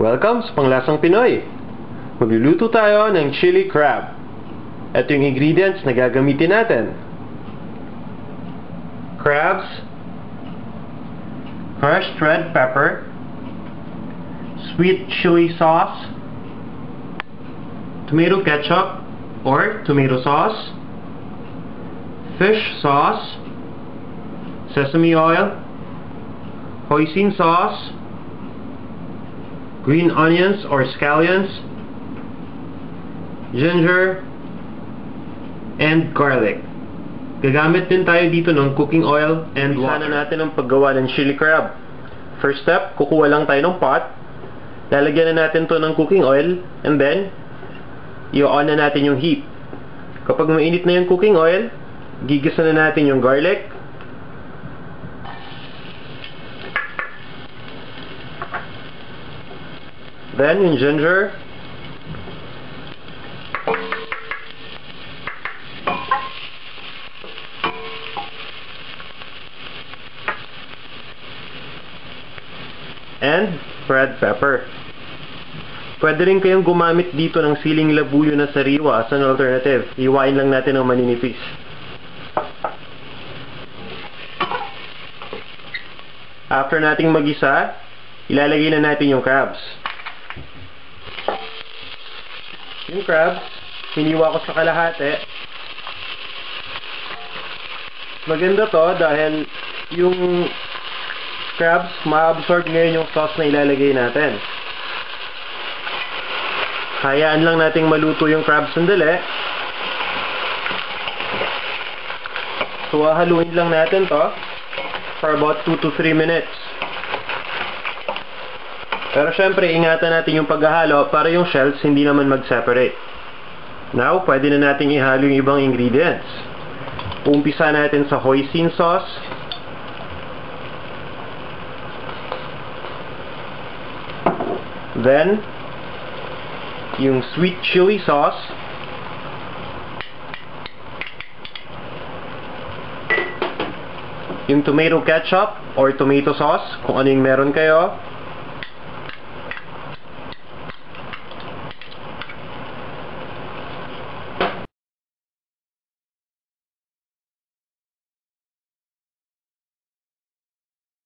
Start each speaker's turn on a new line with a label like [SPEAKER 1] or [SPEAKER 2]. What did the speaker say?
[SPEAKER 1] Welcome sa Panglasang Pinoy! Magluluto tayo ng chili crab. Ito yung ingredients na gagamitin natin. Crabs, crushed red pepper, sweet chili sauce, tomato ketchup or tomato sauce, fish sauce, sesame oil, hoisin sauce, green onions or scallions, ginger, and garlic. Gagamit din tayo dito ng cooking oil and water. Sana natin ang paggawa ng chili crab. First step, kukuha lang tayo ng pot. Lalagyan na natin to ng cooking oil and then i-on na natin yung heat. Kapag mainit na yung cooking oil, gigisa na natin yung garlic, then yung ginger, and red pepper. Pwede rin kayong gumamit dito ng siling labuyo na sariwa as an alternative. Iwain lang natin ng maninipis. After nating magisa, ilalagay na natin yung crabs. Yung crabs, hiniwa ko sa kalahati. Maganda to dahil yung crabs, ma-absorb ngayon yung sauce na ilalagay natin. Hayaan lang nating maluto yung crabs sandali. So, haluin lang natin to for about 2 to 3 minutes. Pero syempre, ingatan natin yung paghahalo para yung shells hindi naman mag-separate. Now, pwede na natin ihalo yung ibang ingredients. Umpisa natin sa hoisin sauce. Then, yung sweet chili sauce. Yung tomato ketchup or tomato sauce, kung ano yung meron kayo.